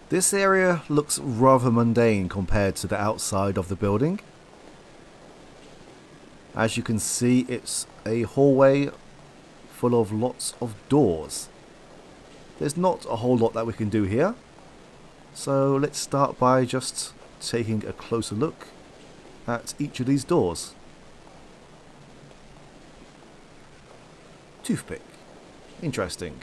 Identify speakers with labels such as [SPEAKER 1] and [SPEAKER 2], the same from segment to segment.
[SPEAKER 1] This area looks rather mundane compared to the outside of the building. As you can see, it's a hallway full of lots of doors. There's not a whole lot that we can do here, so let's start by just taking a closer look at each of these doors. Toothpick. Interesting.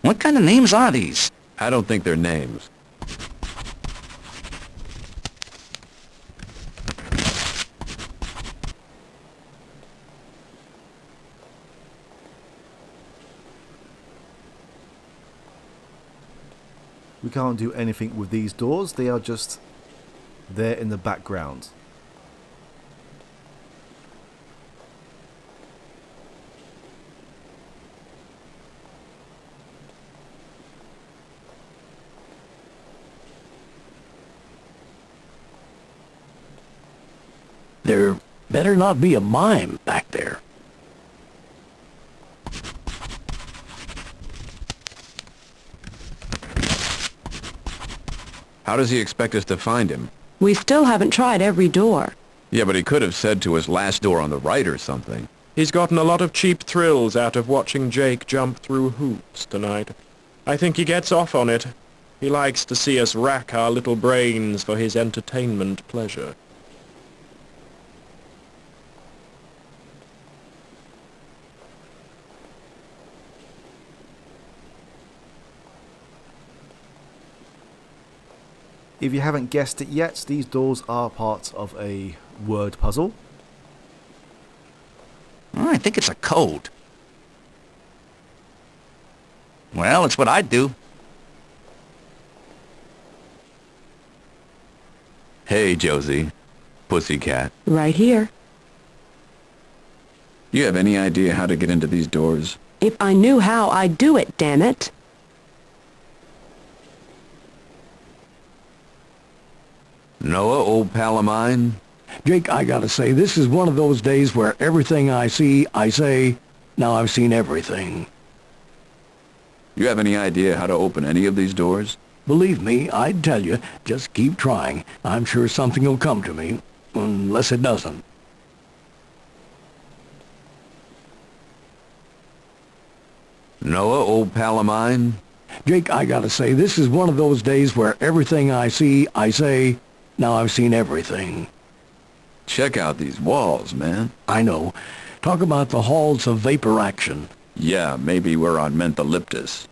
[SPEAKER 2] What kind of names are these?
[SPEAKER 3] I don't think they're names.
[SPEAKER 1] We can't do anything with these doors, they are just there in the background.
[SPEAKER 2] There better not be a mime back there.
[SPEAKER 3] How does he expect us to find him?
[SPEAKER 4] We still haven't tried every door.
[SPEAKER 3] Yeah, but he could have said to us last door on the right or something.
[SPEAKER 5] He's gotten a lot of cheap thrills out of watching Jake jump through hoops tonight. I think he gets off on it. He likes to see us rack our little brains for his entertainment pleasure.
[SPEAKER 1] If you haven't guessed it yet, these doors are part of a word puzzle.
[SPEAKER 2] Oh, I think it's a code. Well, it's what I'd do.
[SPEAKER 3] Hey, Josie. Pussycat.
[SPEAKER 4] Right here.
[SPEAKER 3] You have any idea how to get into these doors?
[SPEAKER 4] If I knew how, I'd do it, damn it.
[SPEAKER 3] Noah, old pal of mine?
[SPEAKER 6] Jake, I gotta say, this is one of those days where everything I see, I say, now I've seen everything.
[SPEAKER 3] You have any idea how to open any of these doors?
[SPEAKER 6] Believe me, I'd tell you, just keep trying. I'm sure something will come to me, unless it doesn't.
[SPEAKER 3] Noah, old pal of mine?
[SPEAKER 6] Jake, I gotta say, this is one of those days where everything I see, I say, now I've seen everything.
[SPEAKER 3] Check out these walls, man.
[SPEAKER 6] I know. Talk about the halls of vapor action.
[SPEAKER 3] Yeah, maybe we're on mentholyptus.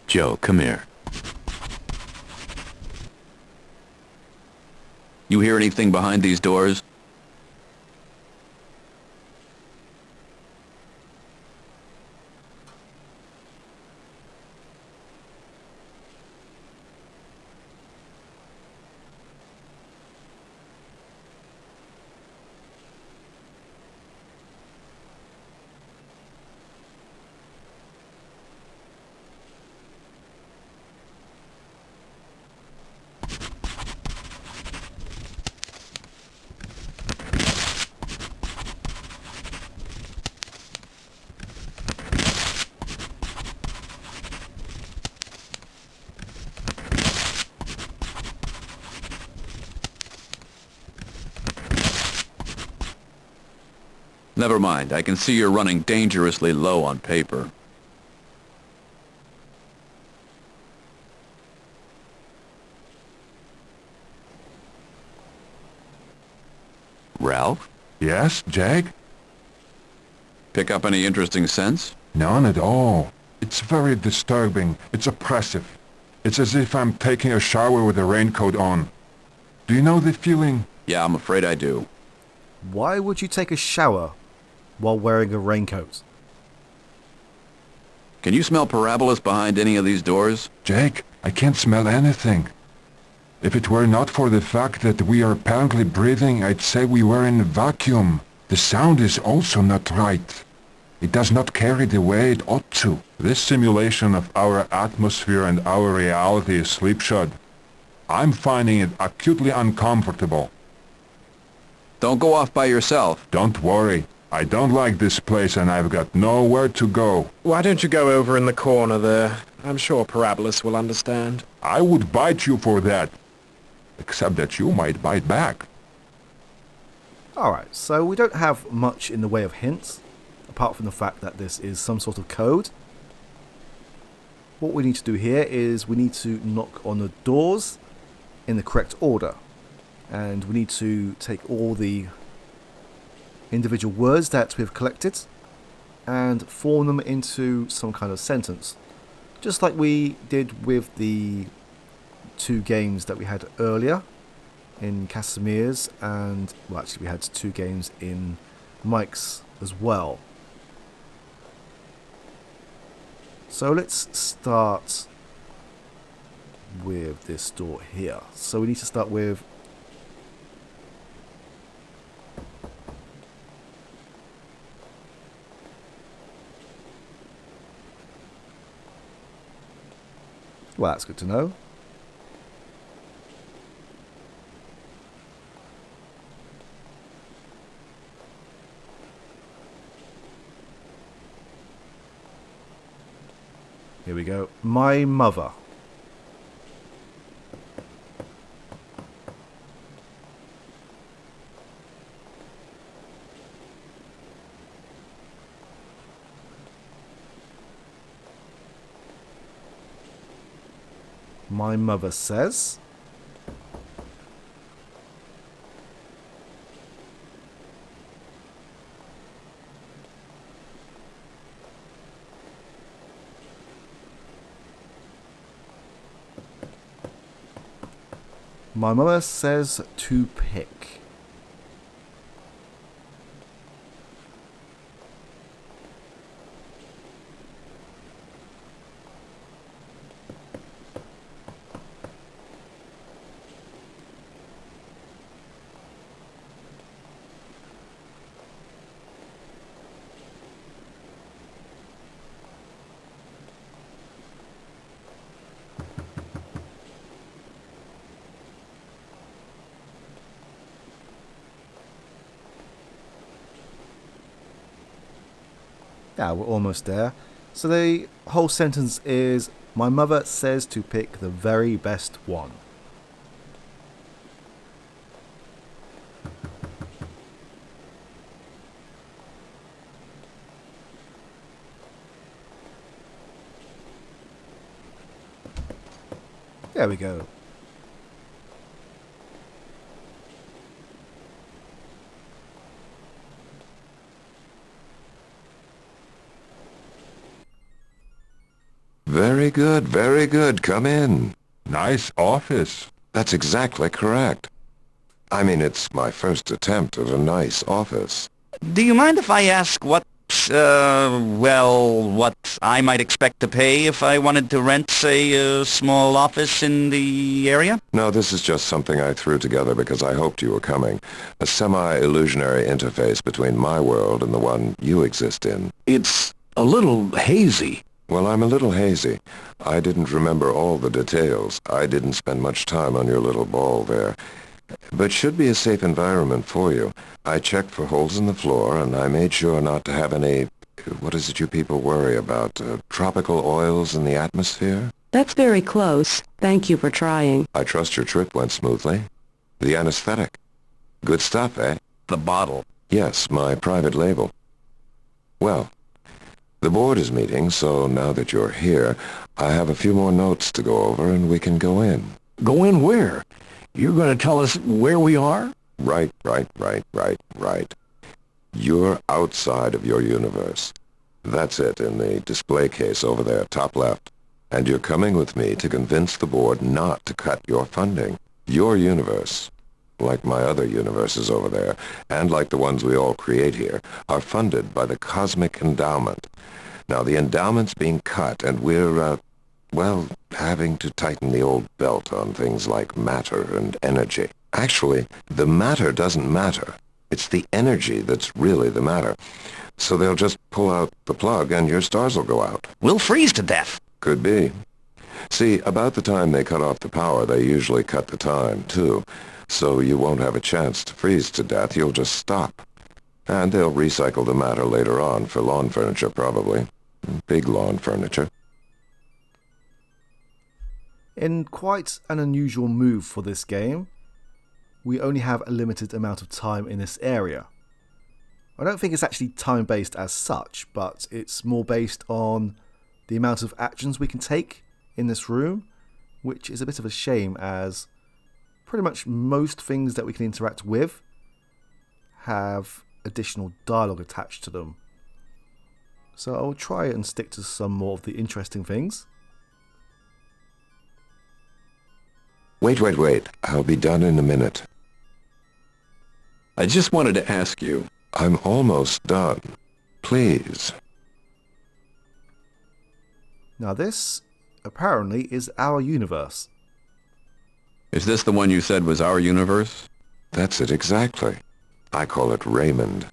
[SPEAKER 3] Joe, come here. You hear anything behind these doors? Never mind, I can see you're running dangerously low on paper. Ralph?
[SPEAKER 7] Yes, Jake?
[SPEAKER 3] Pick up any interesting scents?
[SPEAKER 7] None at all. It's very disturbing. It's oppressive. It's as if I'm taking a shower with a raincoat on. Do you know the feeling?
[SPEAKER 3] Yeah, I'm afraid I do.
[SPEAKER 1] Why would you take a shower while wearing a raincoat?
[SPEAKER 3] Can you smell parabolas behind any of these doors?
[SPEAKER 7] Jake, I can't smell anything. If it were not for the fact that we are apparently breathing, I'd say we were in a vacuum. The sound is also not right. It does not carry the way it ought to. This simulation of our atmosphere and our reality is slipshod. I'm finding it acutely uncomfortable.
[SPEAKER 3] Don't go off by yourself.
[SPEAKER 7] Don't worry. I don't like this place and I've got nowhere to go.
[SPEAKER 5] Why don't you go over in the corner there? I'm sure Parabolus will understand.
[SPEAKER 7] I would bite you for that. Except that you might bite back.
[SPEAKER 1] Alright, so we don't have much in the way of hints, apart from the fact that this is some sort of code. What we need to do here is we need to knock on the doors in the correct order. And we need to take all the individual words that we've collected and form them into some kind of sentence. Just like we did with the 2 games that we had earlier in Casimir's, and well, actually we had 2 games in Mike's as well. So let's start with this door here. So we need to start with well, that's good to know. Here we go. My mother. My mother says. My mother says to pick. Yeah, we're almost there. So the whole sentence is, my mother says to pick the very best one. There we go.
[SPEAKER 8] Very good, very good. Come in.
[SPEAKER 7] Nice office.
[SPEAKER 8] That's exactly correct. I mean, it's my first attempt at a nice office.
[SPEAKER 2] Do you mind if I ask what I might expect to pay if I wanted to rent, say, a small office in the area?
[SPEAKER 8] No, this is just something I threw together because I hoped you were coming. A semi-illusionary interface between my world and the one you exist in.
[SPEAKER 6] It's a little hazy.
[SPEAKER 8] Well, I'm a little hazy. I didn't remember all the details. I didn't spend much time on your little ball there. But should be a safe environment for you. I checked for holes in the floor, and I made sure not to have any, what is it you people worry about, tropical oils in the atmosphere?
[SPEAKER 4] That's very close. Thank you for trying.
[SPEAKER 8] I trust your trip went smoothly. The anesthetic. Good stuff, eh?
[SPEAKER 2] The bottle.
[SPEAKER 8] Yes, my private label. Well, the board is meeting, so now that you're here, I have a few more notes to go over and we can go in.
[SPEAKER 6] Go in where? You're going to tell us where we are?
[SPEAKER 8] Right. You're outside of your universe. That's it in the display case over there, top left. And you're coming with me to convince the board not to cut your funding. Your universe, like my other universes over there, and like the ones we all create here, are funded by the Cosmic Endowment. Now, the endowment's being cut, and we're, well, having to tighten the old belt on things like matter and energy. Actually, the matter doesn't matter. It's the energy that's really the matter. So they'll just pull out the plug and your stars will go out.
[SPEAKER 2] We'll freeze to death.
[SPEAKER 8] Could be. See, about the time they cut off the power, they usually cut the time, too. So you won't have a chance to freeze to death. You'll just stop. And they'll recycle the matter later on for lawn furniture, probably. Big lawn furniture.
[SPEAKER 1] In quite an unusual move for this game, we only have a limited amount of time in this area. I don't think it's actually time-based as such, but it's more based on the amount of actions we can take in this room, which is a bit of a shame as pretty much most things that we can interact with have additional dialogue attached to them. So I'll try and stick to some more of the interesting things.
[SPEAKER 8] Wait. I'll be done in a minute.
[SPEAKER 3] I just wanted to ask you,
[SPEAKER 8] I'm almost done. Please.
[SPEAKER 1] Now this, apparently, is our universe.
[SPEAKER 3] is this the one you said was our universe?
[SPEAKER 8] That's it exactly. I call it Raymond.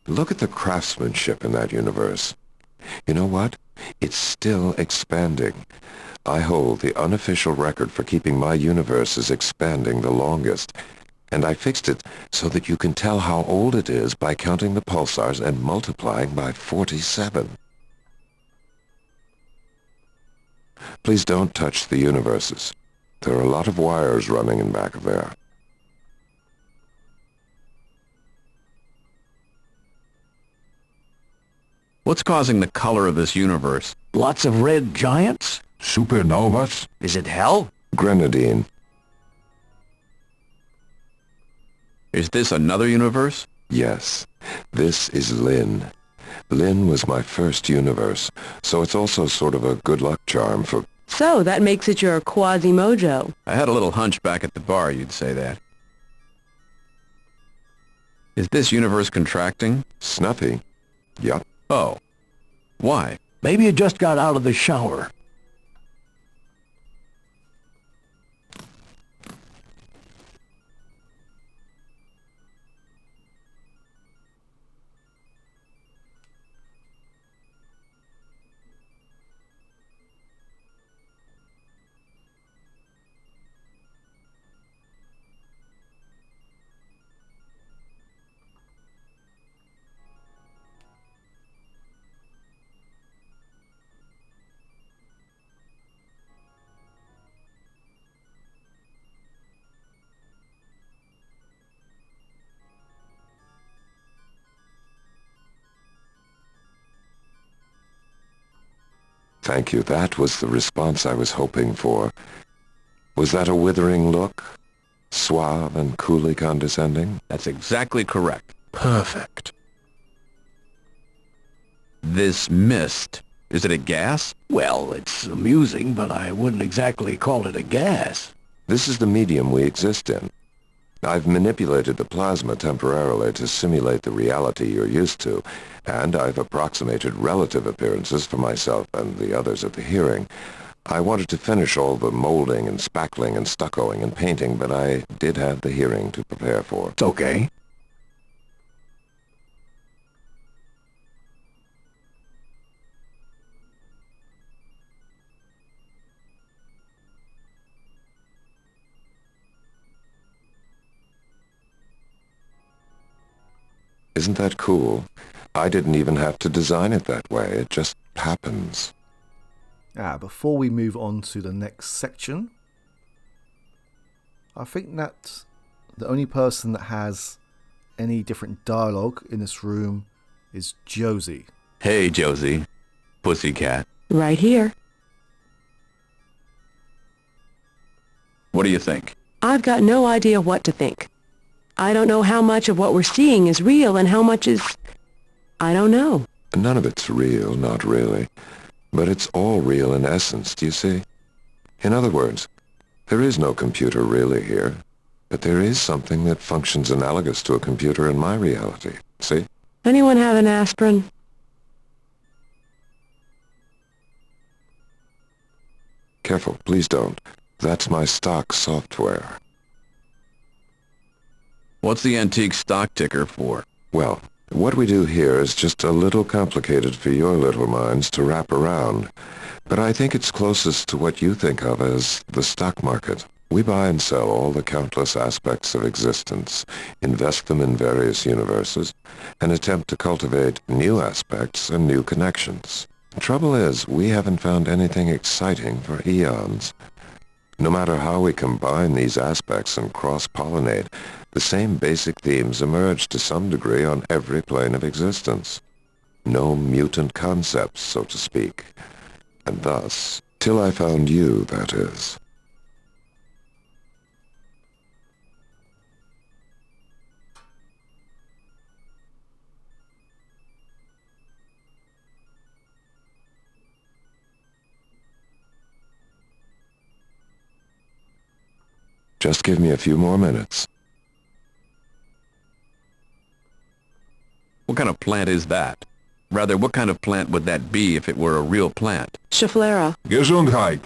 [SPEAKER 8] Look at the craftsmanship in that universe. You know what? It's still expanding. I hold the unofficial record for keeping my universes expanding the longest. And I fixed it so that you can tell how old it is by counting the pulsars and multiplying by 47. Please don't touch the universes. There are a lot of wires running in back of there.
[SPEAKER 3] What's causing the color of this universe?
[SPEAKER 6] Lots of red giants?
[SPEAKER 7] Supernovas?
[SPEAKER 2] Is it hell?
[SPEAKER 8] Grenadine.
[SPEAKER 3] Is this another universe?
[SPEAKER 8] Yes. This is Lynn. Lynn was my first universe, so it's also sort of a good luck charm for...
[SPEAKER 4] So that makes it your quasi-mojo.
[SPEAKER 3] I had a little hunch back at the bar you'd say that. Is this universe contracting?
[SPEAKER 8] Snuffy. Yup.
[SPEAKER 3] Oh. Why?
[SPEAKER 6] Maybe you just got out of the shower.
[SPEAKER 8] Thank you. That was the response I was hoping for. Was that a withering look? Suave and coolly condescending?
[SPEAKER 3] That's exactly correct.
[SPEAKER 6] Perfect.
[SPEAKER 3] This mist, is it a gas?
[SPEAKER 6] Well, it's amusing, but I wouldn't exactly call it a gas.
[SPEAKER 8] This is the medium we exist in. I've manipulated the plasma temporarily to simulate the reality you're used to, and I've approximated relative appearances for myself and the others at the hearing. I wanted to finish all the molding and spackling and stuccoing and painting, but I did have the hearing to prepare for.
[SPEAKER 6] It's okay.
[SPEAKER 8] Isn't that cool? I didn't even have to design it that way. It just happens.
[SPEAKER 1] Before we move on to the next section, I think that the only person that has any different dialogue in this room is Josie.
[SPEAKER 3] Hey, Josie. Pussycat.
[SPEAKER 4] Right here.
[SPEAKER 3] What do you think?
[SPEAKER 4] I've got no idea what to think. I don't know how much of what we're seeing is real and how much is... I don't know.
[SPEAKER 8] None of it's real, not really. But it's all real in essence, do you see? In other words, there is no computer really here, but there is something that functions analogous to a computer in my reality. See?
[SPEAKER 4] Anyone have an aspirin?
[SPEAKER 8] Careful, please don't. That's my stock software.
[SPEAKER 3] What's the antique stock ticker for?
[SPEAKER 8] Well, what we do here is just a little complicated for your little minds to wrap around. But I think it's closest to what you think of as the stock market. We buy and sell all the countless aspects of existence, invest them in various universes, and attempt to cultivate new aspects and new connections. The trouble is, we haven't found anything exciting for eons. No matter how we combine these aspects and cross-pollinate, the same basic themes emerge to some degree on every plane of existence. No mutant concepts, so to speak. And thus, till I found you, that is. Just give me a few more minutes.
[SPEAKER 3] What kind of plant is that? Rather, what kind of plant would that be if it were a real plant?
[SPEAKER 4] Schefflera.
[SPEAKER 7] Gesundheit.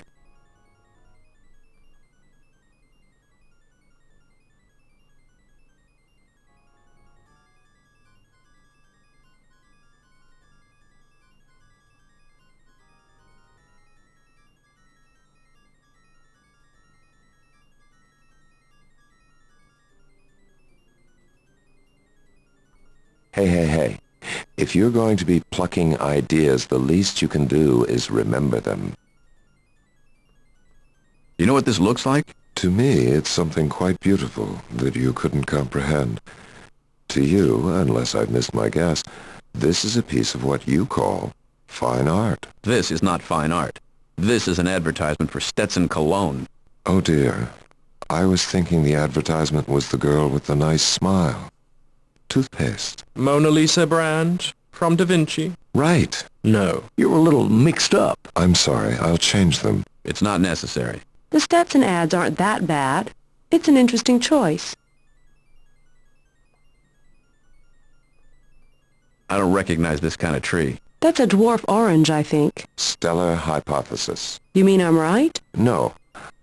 [SPEAKER 8] Hey. If you're going to be plucking ideas, the least you can do is remember them.
[SPEAKER 3] You know what this looks like?
[SPEAKER 8] To me, it's something quite beautiful that you couldn't comprehend. To you, unless I've missed my guess, this is a piece of what you call fine art.
[SPEAKER 3] This is not fine art. This is an advertisement for Stetson cologne.
[SPEAKER 8] Oh dear. I was thinking the advertisement was the girl with the nice smile. Toothpaste.
[SPEAKER 5] Mona Lisa brand? From Da Vinci?
[SPEAKER 8] Right.
[SPEAKER 5] No.
[SPEAKER 6] You're a little mixed up.
[SPEAKER 8] I'm sorry. I'll change them.
[SPEAKER 3] It's not necessary.
[SPEAKER 4] The Stetson ads aren't that bad. It's an interesting choice.
[SPEAKER 3] I don't recognize this kind of tree.
[SPEAKER 4] That's a dwarf orange, I think.
[SPEAKER 8] Stellar hypothesis.
[SPEAKER 4] You mean I'm right?
[SPEAKER 8] No.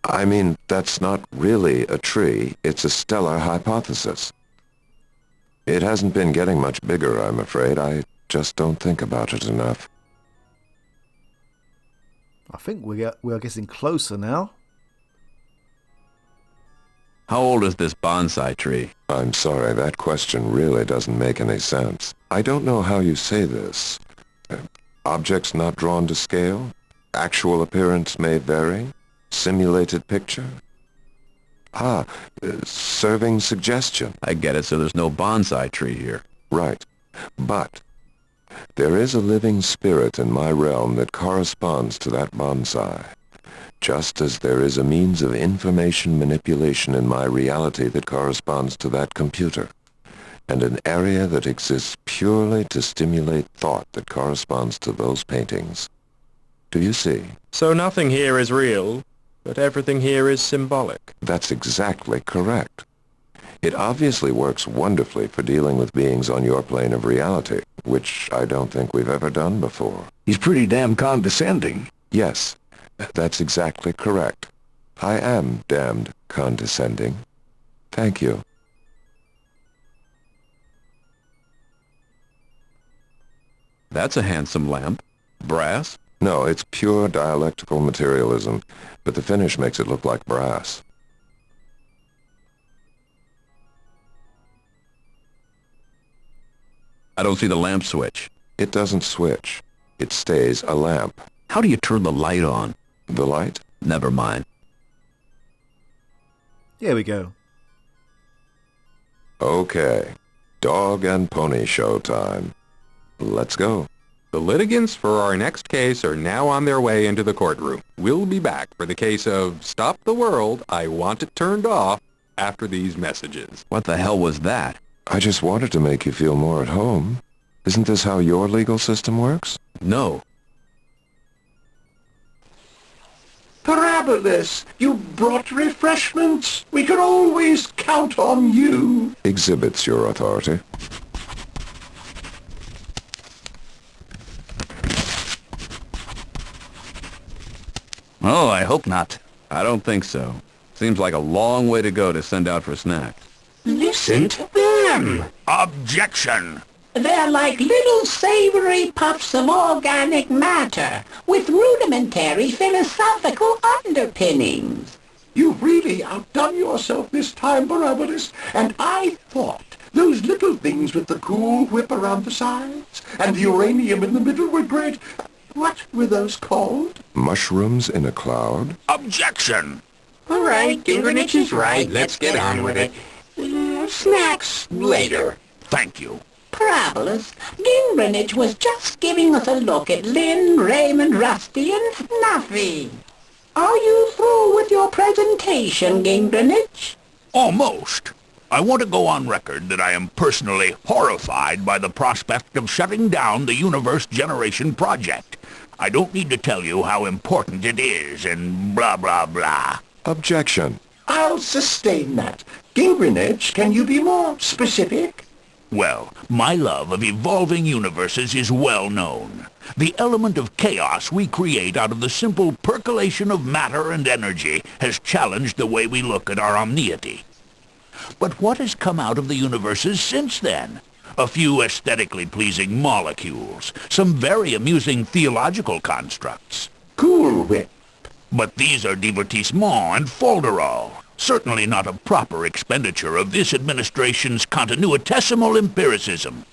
[SPEAKER 8] I mean, that's not really a tree. It's a stellar hypothesis. It hasn't been getting much bigger, I'm afraid. I just don't think about it enough.
[SPEAKER 1] I think we are getting closer now.
[SPEAKER 3] How old is this bonsai tree?
[SPEAKER 8] I'm sorry, that question really doesn't make any sense. I don't know how you say this. Objects not drawn to scale? Actual appearance may vary? Simulated picture? Serving suggestion.
[SPEAKER 3] I get it, so there's no bonsai tree here.
[SPEAKER 8] Right. But there is a living spirit in my realm that corresponds to that bonsai. Just as there is a means of information manipulation in my reality that corresponds to that computer. And an area that exists purely to stimulate thought that corresponds to those paintings. Do you see?
[SPEAKER 5] So nothing here is real, but everything here is symbolic.
[SPEAKER 8] That's exactly correct. It obviously works wonderfully for dealing with beings on your plane of reality, which I don't think we've ever done before.
[SPEAKER 6] He's pretty damn condescending.
[SPEAKER 8] Yes, that's exactly correct. I am damned condescending. Thank you.
[SPEAKER 3] That's a handsome lamp. Brass?
[SPEAKER 8] No, it's pure dialectical materialism, but the finish makes it look like brass.
[SPEAKER 3] I don't see the lamp switch.
[SPEAKER 8] It doesn't switch. It stays a lamp.
[SPEAKER 3] How do you turn the light on?
[SPEAKER 8] The light?
[SPEAKER 3] Never mind.
[SPEAKER 1] Here we go.
[SPEAKER 8] Okay. Dog and pony show time. Let's go.
[SPEAKER 9] The litigants for our next case are now on their way into the courtroom. We'll be back for the case of Stop the World, I Want It Turned Off, after these messages.
[SPEAKER 3] What the hell was that?
[SPEAKER 8] I just wanted to make you feel more at home. Isn't this how your legal system works?
[SPEAKER 3] No.
[SPEAKER 6] Parabolus, you brought refreshments. We can always count on you.
[SPEAKER 8] Exhibits your authority.
[SPEAKER 2] Oh, I hope not.
[SPEAKER 3] I don't think so. Seems like a long way to go to send out for snacks.
[SPEAKER 10] Listen to them.
[SPEAKER 2] Objection!
[SPEAKER 10] They're like little savory puffs of organic matter with rudimentary philosophical underpinnings.
[SPEAKER 6] You've really outdone yourself this time, Barabbas, and I thought those little things with the cool whip around the sides and the uranium in the middle were great. What were those called?
[SPEAKER 8] Mushrooms in a cloud?
[SPEAKER 2] Objection!
[SPEAKER 10] All right, Gingernich is right. Let's get on with it. Snacks later.
[SPEAKER 2] Thank you.
[SPEAKER 10] Parabolas, Gingernich was just giving us a look at Lynn, Raymond, Rusty, and Snuffy. Are you through with your presentation, Gingernich?
[SPEAKER 2] Almost. I want to go on record that I am personally horrified by the prospect of shutting down the Universe Generation Project. I don't need to tell you how important it is and blah blah blah.
[SPEAKER 8] Objection.
[SPEAKER 6] I'll sustain that. Gingernich, can you be more specific?
[SPEAKER 2] Well, my love of evolving universes is well known. The element of chaos we create out of the simple percolation of matter and energy has challenged the way we look at our omniety. But what has come out of the universes since then? A few aesthetically pleasing molecules, some very amusing theological constructs.
[SPEAKER 6] Cool Whip.
[SPEAKER 2] But these are divertissement and folderol. Certainly not a proper expenditure of this administration's continuitesimal empiricism.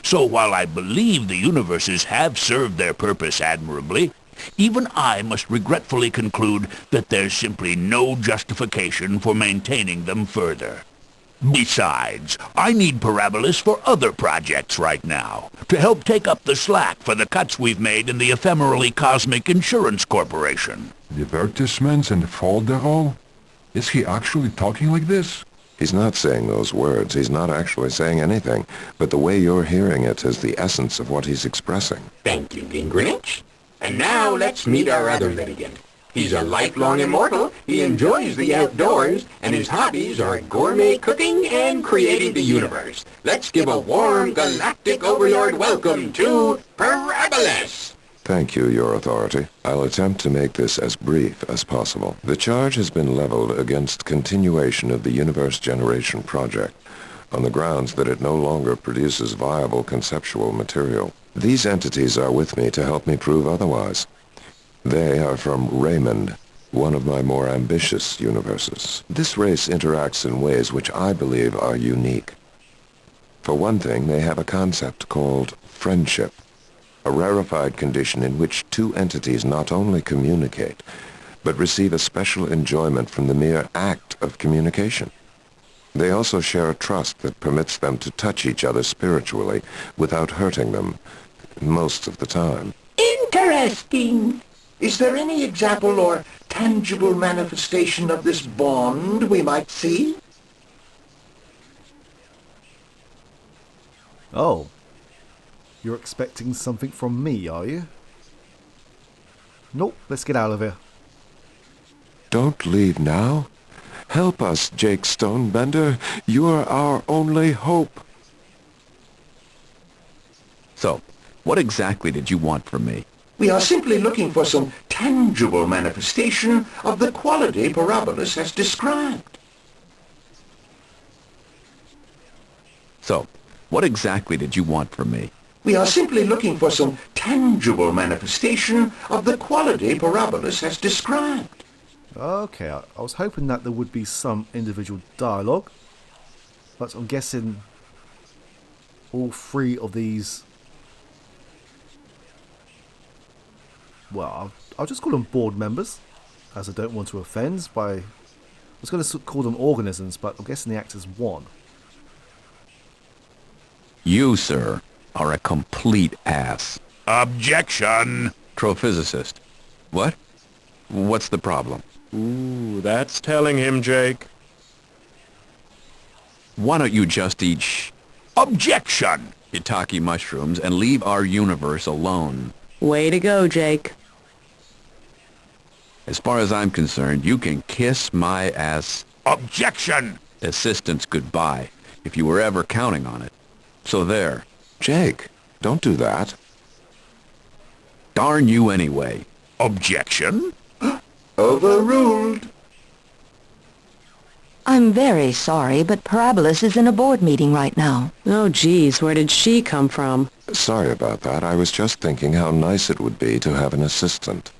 [SPEAKER 2] So while I believe the universes have served their purpose admirably, even I must regretfully conclude that there's simply no justification for maintaining them further. Besides, I need Parabolas for other projects right now, to help take up the slack for the cuts we've made in the ephemerally cosmic insurance corporation.
[SPEAKER 7] Advertisements and folderol? Is he actually talking like this?
[SPEAKER 8] He's not saying those words. He's not actually saying anything. But the way you're hearing it is the essence of what he's expressing.
[SPEAKER 10] Thank you, Gingernich. And now let's meet our other litigant. He's a lifelong immortal, he enjoys the outdoors, and his hobbies are gourmet cooking and creating the universe. Let's give a warm galactic overlord welcome to Parabolas!
[SPEAKER 8] Thank you, Your Authority. I'll attempt to make this as brief as possible. The charge has been leveled against continuation of the Universe Generation Project on the grounds that it no longer produces viable conceptual material. These entities are with me to help me prove otherwise. They are from Raymond, one of my more ambitious universes. This race interacts in ways which I believe are unique. For one thing, they have a concept called friendship, a rarefied condition in which two entities not only communicate, but receive a special enjoyment from the mere act of communication. They also share a trust that permits them to touch each other spiritually without hurting them, most of the time.
[SPEAKER 10] Interesting.
[SPEAKER 6] Is there any example or tangible manifestation of this bond we might see?
[SPEAKER 1] Oh. You're expecting something from me, are you? Nope, let's get out of here.
[SPEAKER 8] Don't leave now. Help us, Jake Stonebender. You're our only hope.
[SPEAKER 3] So, what exactly did you want from me?
[SPEAKER 6] We are simply looking for some tangible manifestation of the quality Parabolas has described.
[SPEAKER 3] So, what exactly did you want from me?
[SPEAKER 6] We are simply looking for some tangible manifestation of the quality Parabolas has described.
[SPEAKER 1] Okay, I was hoping that there would be some individual dialogue, but I'm guessing all three of these... Well, I'll just call them board members, as I don't want to offend by... I was going to call them organisms, but I'm guessing they act as one.
[SPEAKER 3] You, sir, are a complete ass.
[SPEAKER 2] Objection!
[SPEAKER 3] Astrophysicist. What? What's the problem?
[SPEAKER 5] Ooh, that's telling him, Jake.
[SPEAKER 3] Why don't you just eat
[SPEAKER 2] Objection!
[SPEAKER 3] shiitake mushrooms and leave our universe alone?
[SPEAKER 4] Way to go, Jake.
[SPEAKER 3] As far as I'm concerned, you can kiss my ass
[SPEAKER 2] Objection!
[SPEAKER 3] assistance goodbye, if you were ever counting on it. So there.
[SPEAKER 8] Jake, don't do that.
[SPEAKER 3] Darn you anyway.
[SPEAKER 2] Objection?
[SPEAKER 6] Overruled.
[SPEAKER 11] I'm very sorry, but Parabolis is in a board meeting right now.
[SPEAKER 4] Oh, geez, where did she come from?
[SPEAKER 8] Sorry about that. I was just thinking how nice it would be to have an assistant.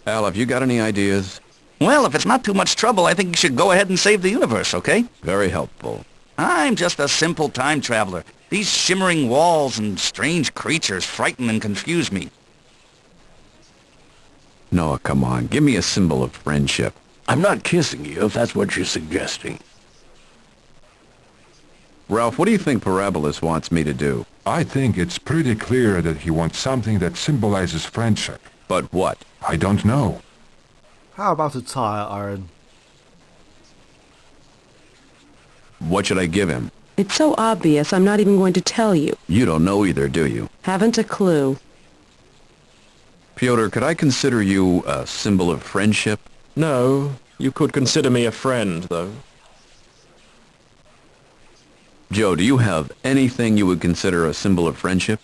[SPEAKER 3] Al, have you got any ideas?
[SPEAKER 12] Well, if it's not too much trouble, I think you should go ahead and save the universe, okay?
[SPEAKER 3] Very helpful.
[SPEAKER 12] I'm just a simple time traveler. These shimmering walls and strange creatures frighten and confuse me.
[SPEAKER 3] Noah, come on. Give me a symbol of friendship.
[SPEAKER 2] I'm not kissing you, if that's what you're suggesting.
[SPEAKER 3] Ralph, what do you think Parabolis wants me to do?
[SPEAKER 7] I think it's pretty clear that he wants something that symbolizes friendship.
[SPEAKER 3] But what?
[SPEAKER 7] I don't know.
[SPEAKER 1] How about a tire iron?
[SPEAKER 3] What should I give him?
[SPEAKER 4] It's so obvious, I'm not even going to tell you.
[SPEAKER 3] You don't know either, do you?
[SPEAKER 4] Haven't a clue.
[SPEAKER 3] Pyotr, could I consider you a symbol of friendship?
[SPEAKER 5] No, you could consider me a friend, though.
[SPEAKER 3] Joe, do you have anything you would consider a symbol of friendship?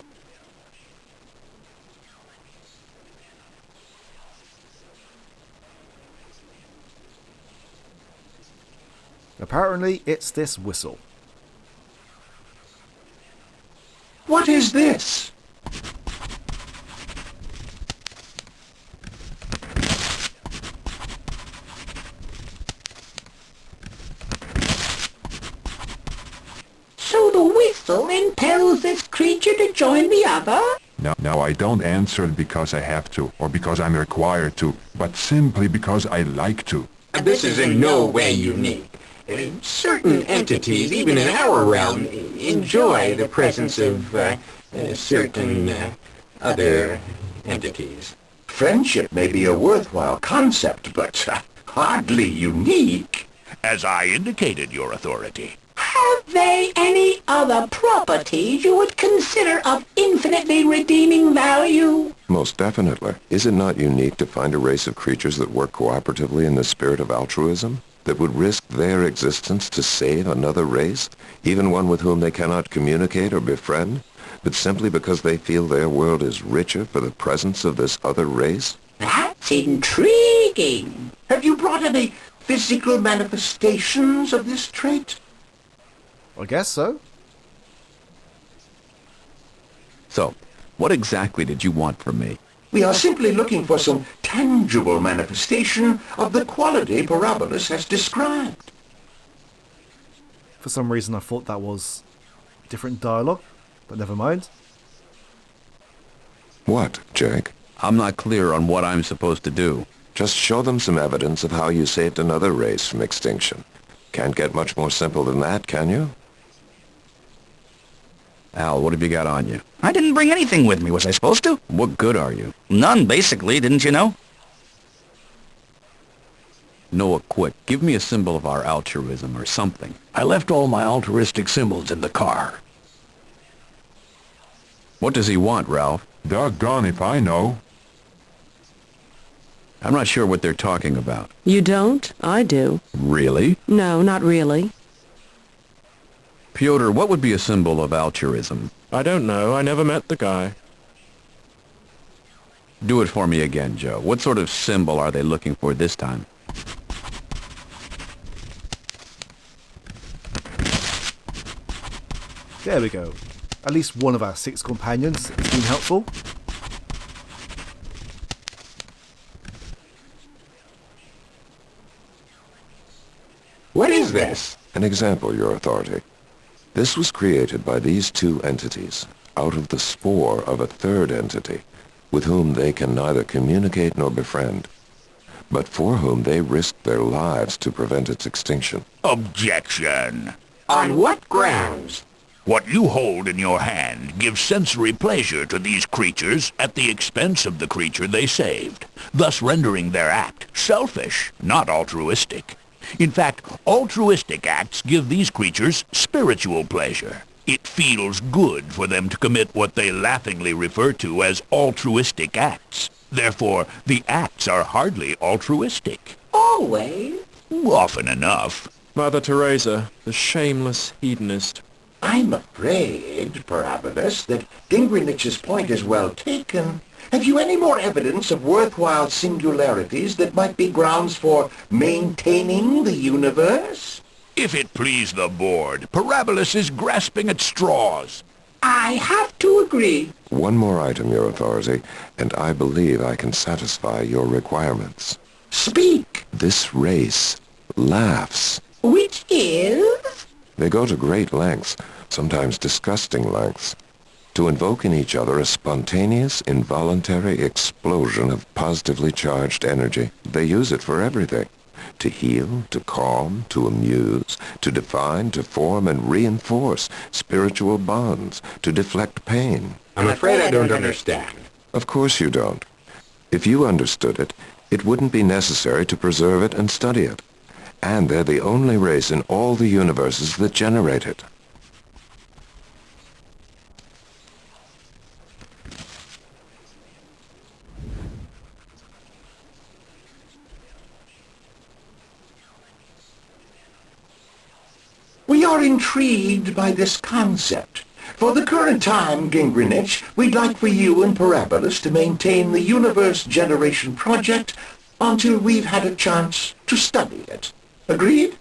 [SPEAKER 1] Apparently, it's this whistle.
[SPEAKER 6] What is this?
[SPEAKER 10] So the whistle impels this creature to join the other?
[SPEAKER 7] No, I don't answer it because I have to, or because I'm required to, but simply because I like to.
[SPEAKER 10] This is in no way unique. Certain entities, even in our realm, enjoy the presence of certain other entities.
[SPEAKER 6] Friendship may be a worthwhile concept, but hardly unique.
[SPEAKER 2] As I indicated, Your Authority.
[SPEAKER 10] Have they any other properties you would consider of infinitely redeeming value?
[SPEAKER 8] Most definitely. Is it not unique to find a race of creatures that work cooperatively in the spirit of altruism? That would risk their existence to save another race, even one with whom they cannot communicate or befriend, but simply because they feel their world is richer for the presence of this other race?
[SPEAKER 10] That's intriguing.
[SPEAKER 6] Have you brought any physical manifestations of this trait?
[SPEAKER 1] I guess so.
[SPEAKER 3] So, what exactly did you want from me?
[SPEAKER 6] We are simply looking for some tangible manifestation of the quality Parabolis has described.
[SPEAKER 1] For some reason I thought that was different dialogue, but never mind.
[SPEAKER 8] What, Jake?
[SPEAKER 3] I'm not clear on what I'm supposed to do.
[SPEAKER 8] Just show them some evidence of how you saved another race from extinction. Can't get much more simple than that, can you?
[SPEAKER 3] Al, what have you got on you?
[SPEAKER 12] I didn't bring anything with me, was I supposed to?
[SPEAKER 3] What good are you?
[SPEAKER 12] None, basically, didn't you know?
[SPEAKER 3] Noah, quick. Give me a symbol of our altruism or something.
[SPEAKER 2] I left all my altruistic symbols in the car.
[SPEAKER 3] What does he want, Ralph?
[SPEAKER 7] Doggone if I know.
[SPEAKER 3] I'm not sure what they're talking about.
[SPEAKER 4] You don't? I do.
[SPEAKER 3] Really?
[SPEAKER 4] No, not really.
[SPEAKER 3] Pyotr, what would be a symbol of altruism?
[SPEAKER 5] I don't know. I never met the guy.
[SPEAKER 3] Do it for me again, Joe. What sort of symbol are they looking for this time?
[SPEAKER 1] There we go. At least one of our 6 companions has been helpful.
[SPEAKER 6] What is this?
[SPEAKER 8] An example, Your Authority. This was created by these 2 entities out of the spore of a third entity with whom they can neither communicate nor befriend, but for whom they risked their lives to prevent its extinction.
[SPEAKER 2] Objection.
[SPEAKER 10] On what grounds?
[SPEAKER 2] What you hold in your hand gives sensory pleasure to these creatures at the expense of the creature they saved, thus rendering their act selfish, not altruistic. In fact, altruistic acts give these creatures spiritual pleasure. It feels good for them to commit what they laughingly refer to as altruistic acts. Therefore, the acts are hardly altruistic.
[SPEAKER 10] Always?
[SPEAKER 2] Often enough.
[SPEAKER 5] Mother Teresa, the shameless hedonist.
[SPEAKER 6] I'm afraid, Parabolis, that Gingrinich's point is well taken, Have you any more evidence of worthwhile singularities that might be grounds for maintaining the universe?
[SPEAKER 2] If it please the board, Parabolus is grasping at straws.
[SPEAKER 10] I have to agree.
[SPEAKER 8] One more item, Your Authority, and I believe I can satisfy your requirements.
[SPEAKER 10] Speak.
[SPEAKER 8] This race laughs.
[SPEAKER 10] Which is?
[SPEAKER 8] They go to great lengths, sometimes disgusting lengths, to invoke in each other a spontaneous, involuntary explosion of positively charged energy. They use it for everything. To heal, to calm, to amuse, to define, to form and reinforce spiritual bonds, to deflect pain.
[SPEAKER 10] I'm afraid I don't understand.
[SPEAKER 8] Of course you don't. If you understood it, it wouldn't be necessary to preserve it and study it. And they're the only race in all the universes that generate it.
[SPEAKER 6] We are intrigued by this concept. For the current time, Gingrinich, we'd like for you and Parabolus to maintain the Universe Generation Project until we've had a chance to study it. Agreed?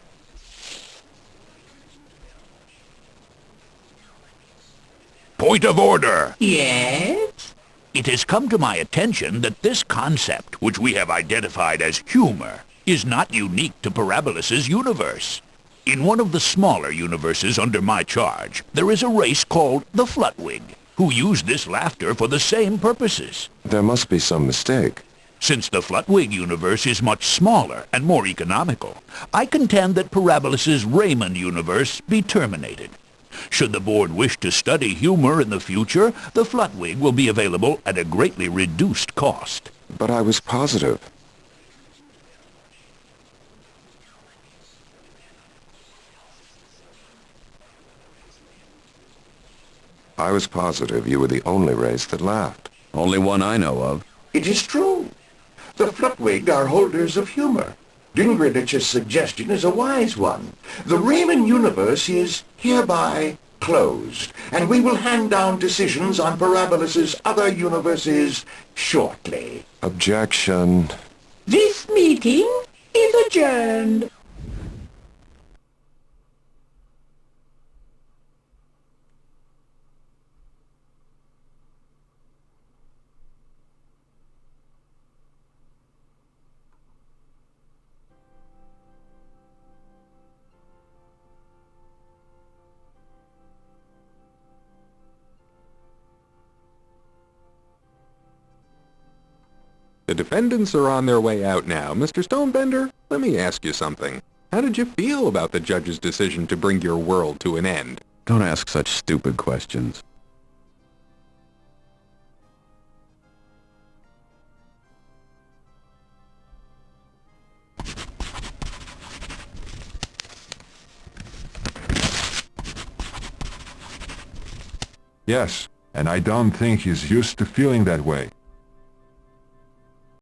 [SPEAKER 2] Point of order.
[SPEAKER 10] Yes?
[SPEAKER 2] It has come to my attention that this concept, which we have identified as humor, is not unique to Parabolus's universe. In one of the smaller universes under my charge, there is a race called the Flutwig, who use this laughter for the same purposes.
[SPEAKER 8] There must be some mistake.
[SPEAKER 2] Since the Flutwig universe is much smaller and more economical, I contend that Parabolus's Raymond universe be terminated. Should the board wish to study humor in the future, the Flutwig will be available at a greatly reduced cost.
[SPEAKER 8] But I was positive. I was positive you were the only race that laughed.
[SPEAKER 3] Only one I know of.
[SPEAKER 6] It is true. The Flutwig are holders of humor. Gingrich's suggestion is a wise one. The Raymond universe is hereby closed, and we will hand down decisions on Parabolus's other universes shortly.
[SPEAKER 8] Objection.
[SPEAKER 10] This meeting is adjourned.
[SPEAKER 9] The defendants are on their way out now. Mr. Stonebender, let me ask you something. How did you feel about the judge's decision to bring your world to an end?
[SPEAKER 3] Don't ask such stupid questions.
[SPEAKER 7] Yes, and I don't think he's used to feeling that way.